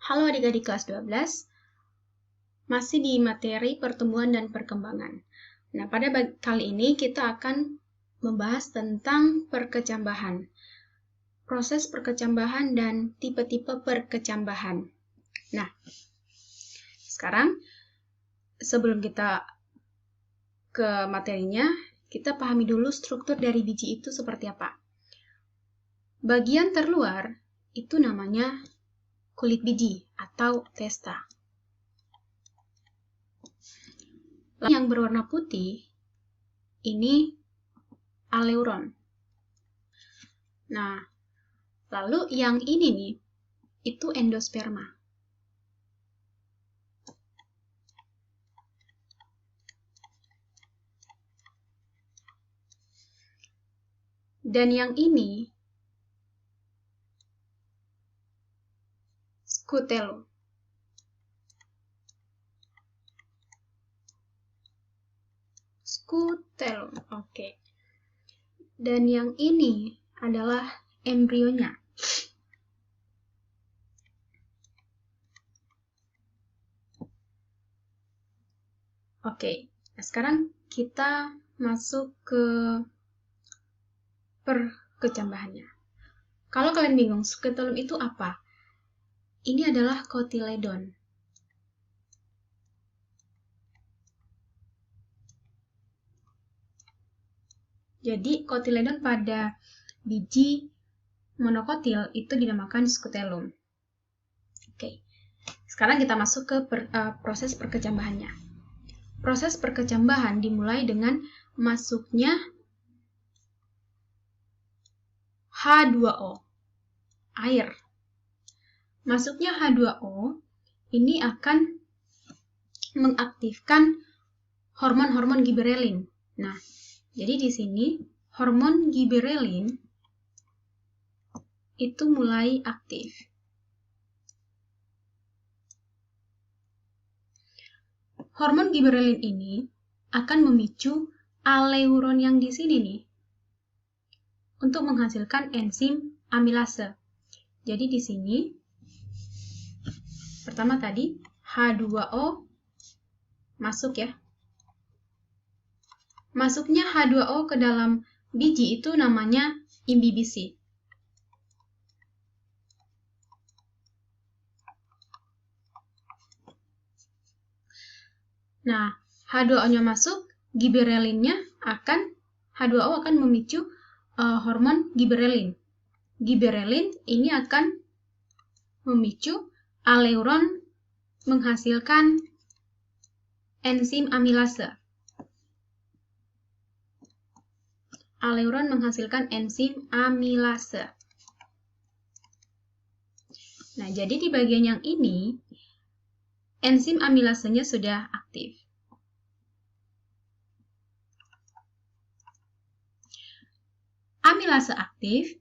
Halo adik-adik kelas 12, masih di materi pertumbuhan dan perkembangan. Nah, pada kali ini kita akan membahas tentang perkecambahan, proses perkecambahan dan tipe-tipe perkecambahan. Nah, sekarang sebelum kita ke materinya, kita pahami dulu struktur dari biji itu seperti apa. Bagian terluar itu namanya kulit biji atau testa. Yang berwarna putih ini aleuron. Nah, lalu yang ini nih itu endosperma. Dan yang ini scutellum. Scutellum, oke. Dan yang ini adalah embrionya. Oke, nah sekarang kita masuk ke perkecambahannya. Kalau kalian bingung, scutellum itu apa? Ini adalah cotyledon. Jadi, cotyledon pada biji monokotil itu dinamakan scutellum. Oke, sekarang kita masuk ke proses perkecambahannya. Proses perkecambahan dimulai dengan masuknya H2O, air. Masuknya H2O ini akan mengaktifkan hormon-hormon giberelin. Nah, jadi di sini hormon giberelin itu mulai aktif. Hormon giberelin ini akan memicu aleuron yang di sini nih untuk menghasilkan enzim amilase. Jadi di sini pertama tadi H2O masuk ya. Masuknya H2O ke dalam biji itu namanya imbibisi. Nah, H2O-nya masuk, H2O akan memicu hormon giberelin. Giberelin ini akan memicu aleuron menghasilkan enzim amilase. Aleuron menghasilkan enzim amilase. Nah, jadi di bagian yang ini, enzim amilasenya sudah aktif. Amilase aktif,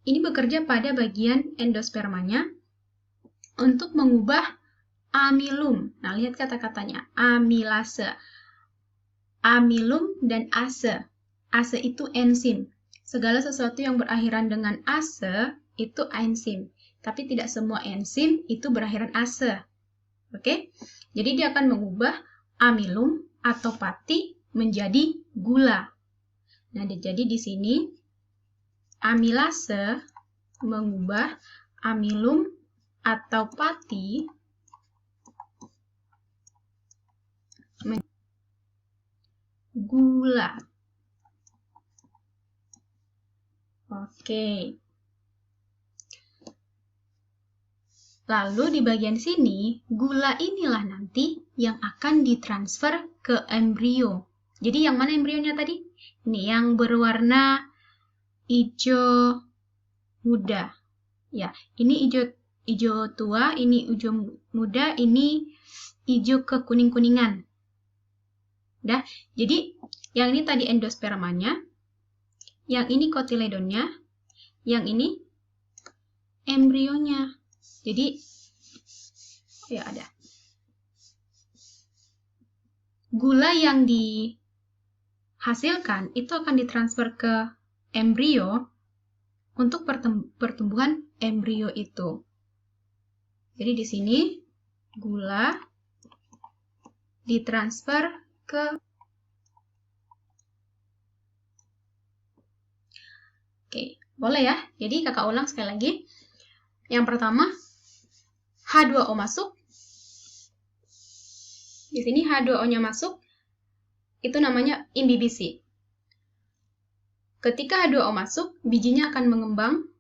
ini bekerja pada bagian endospermanya untuk mengubah amilum. Nah, lihat kata-katanya, amilase. Amilum dan ase. Ase itu enzim. Segala sesuatu yang berakhiran dengan ase itu enzim. Tapi tidak semua enzim itu berakhiran ase. Oke? Jadi dia akan mengubah amilum atau pati menjadi gula. Nah, jadi di sini amilase mengubah amilum atau pati menjadi gula. Oke. Lalu di bagian sini, gula inilah nanti yang akan ditransfer ke embrio. Jadi yang mana embrionya tadi? Ini yang berwarna hijau muda. Ya, ini hijau tua, ini hijau muda, ini hijau ke kuning-kuningan. Dah, jadi yang ini tadi endospermanya, yang ini cotyledonnya, yang ini embrionya. Jadi, ya ada. Gula yang dihasilkan itu akan ditransfer ke embrio untuk pertumbuhan embrio itu. Jadi di sini gula ditransfer ke Oke, boleh ya. Jadi kakak ulang sekali lagi. Yang pertama, H2O masuk. Di sini H2O-nya masuk, itu namanya imbibisi. Ketika H2O masuk, bijinya akan mengembang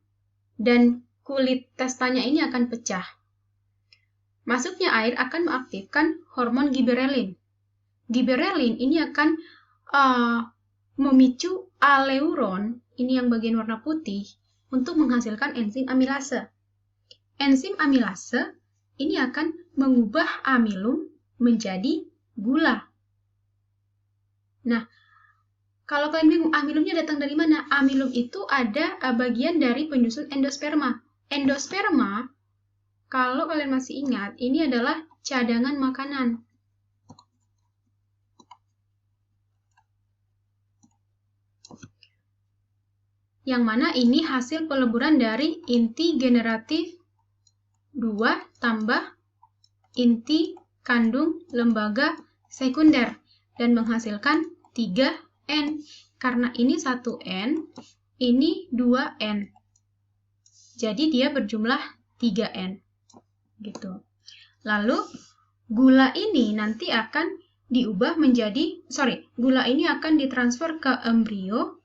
dan kulit testanya ini akan pecah. Masuknya air akan mengaktifkan hormon giberelin. Giberelin ini akan memicu aleuron, ini yang bagian warna putih, untuk menghasilkan enzim amilase. Enzim amilase ini akan mengubah amilum menjadi gula. Nah, kalau kalian bingung amilumnya datang dari mana? Amilum itu ada bagian dari penyusun endosperma. Endosperma, kalau kalian masih ingat, ini adalah cadangan makanan. Yang mana ini hasil peleburan dari inti generatif 2 tambah inti kandung lembaga sekunder dan menghasilkan 3N. Karena ini 1N, ini 2N. Jadi dia berjumlah 3N. Gitu. Lalu gula ini nanti akan diubah menjadi, gula ini akan ditransfer ke embrio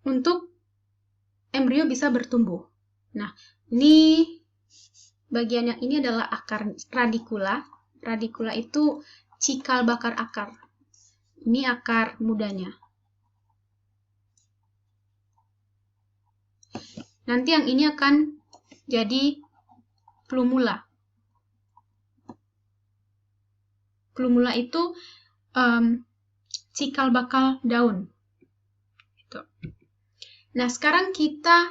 untuk embrio bisa bertumbuh. Nah, ini bagian yang ini adalah akar radikula. Radikula itu cikal bakal akar. Ini akar mudanya. Nanti yang ini akan jadi plumula. Plumula itu cikal bakal daun. Gitu. Nah, sekarang kita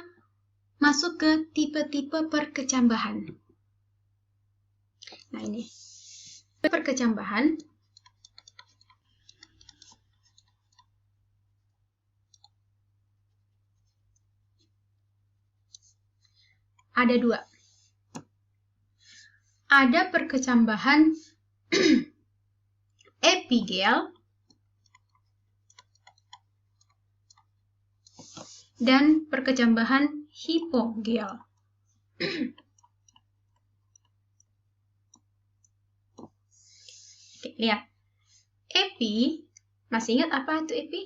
masuk ke tipe-tipe perkecambahan. Nah, ini. Perkecambahan ada 2. Ada perkecambahan epigel dan perkecambahan hipogel. Oke, lihat. Epi, masih ingat apa itu epi?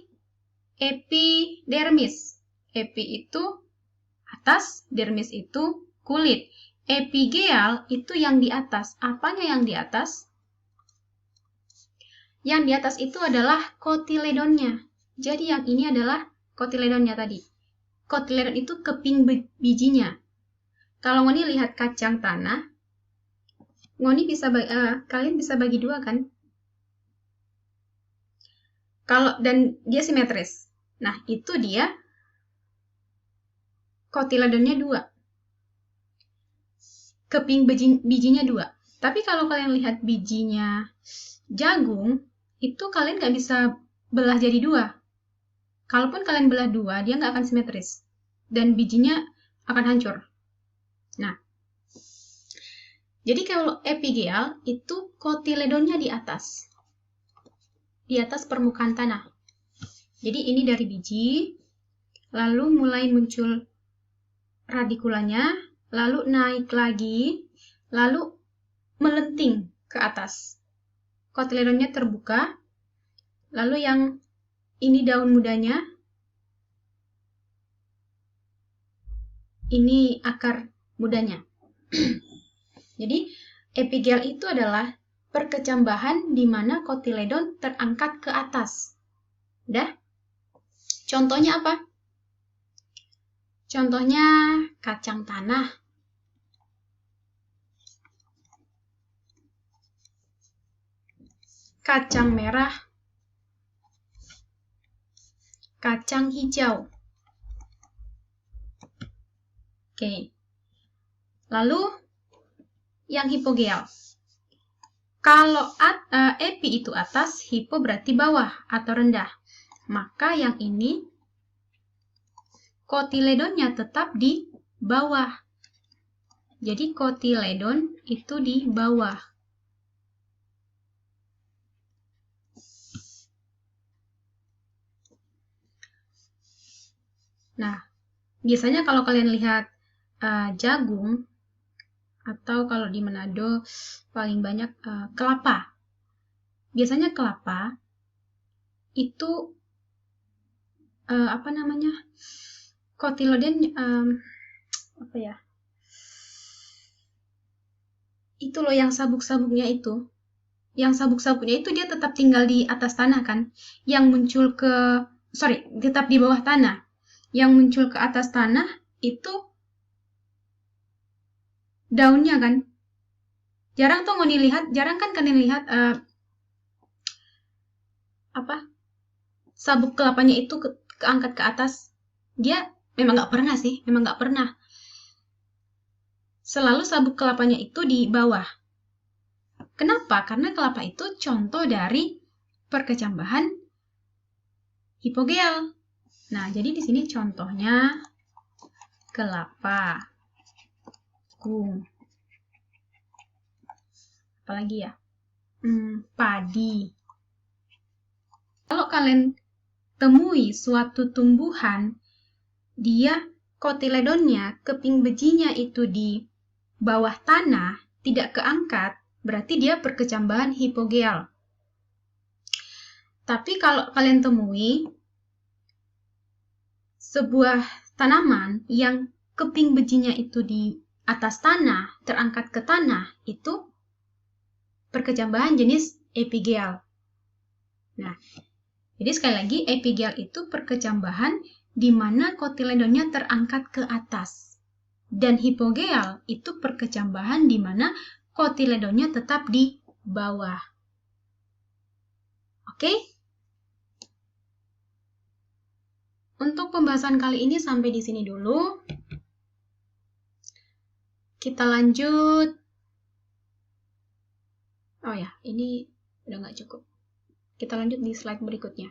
Epidermis. Epi itu atas, dermis itu kulit. Epigel itu yang di atas. Apanya yang di atas? Yang di atas itu adalah kotiledonnya. Jadi yang ini adalah kotiledonnya tadi. Kotiledon itu keping bijinya. Kalau Ngoni lihat kacang tanah, Ngoni bisa kalian bisa bagi 2 kan? Dan dia simetris. Nah, itu dia kotiledonnya 2. Keping bijinya 2. Tapi kalau kalian lihat bijinya jagung, itu kalian nggak bisa belah jadi 2. Kalaupun kalian belah 2, dia nggak akan simetris. Dan bijinya akan hancur. Nah, jadi kalau epigel itu kotiledonnya di atas. Di atas permukaan tanah. Jadi ini dari biji, lalu mulai muncul radikulanya, lalu naik lagi, lalu melenting ke atas. Kotiledonnya terbuka, lalu yang ini daun mudanya, ini akar mudanya. Jadi, epigel itu adalah perkecambahan di mana kotiledon terangkat ke atas. Udah? Contohnya apa? Contohnya kacang tanah. Kacang merah. Kacang hijau. Oke. Lalu yang hipogel. Kalau epi itu atas, hipo berarti bawah atau rendah. Maka yang ini kotiledonnya tetap di bawah. Jadi kotiledon itu di bawah. Nah, biasanya kalau kalian lihat jagung, atau kalau di Manado paling banyak kelapa. Biasanya kelapa itu kotiledon apa ya? Itu loh yang sabuk-sabuknya itu. Yang sabuk-sabuknya itu dia tetap tinggal di atas tanah kan? Yang muncul tetap di bawah tanah. Yang muncul ke atas tanah itu daunnya kan? Jarang kan kalian lihat sabuk kelapanya itu keangkat ke atas. Dia memang nggak pernah. Selalu sabuk kelapanya itu di bawah. Kenapa? Karena kelapa itu contoh dari perkecambahan hipogeal. Nah, jadi di sini contohnya kelapa, jagung, apalagi ya, padi. Kalau kalian temui suatu tumbuhan, dia kotiledonnya, keping bejinya itu di bawah tanah, tidak keangkat, berarti dia perkecambahan hipogeal. Tapi kalau kalian temui sebuah tanaman yang keping bejinya itu di atas tanah, terangkat ke tanah, itu perkecambahan jenis epigeal. Nah, jadi sekali lagi epigeal itu perkecambahan di mana kotiledonnya terangkat ke atas. Dan hipogeal itu perkecambahan di mana kotiledonnya tetap di bawah. Oke? Untuk pembahasan kali ini sampai di sini dulu. Kita lanjut. Oh ya, ini udah nggak cukup. Kita lanjut di slide berikutnya.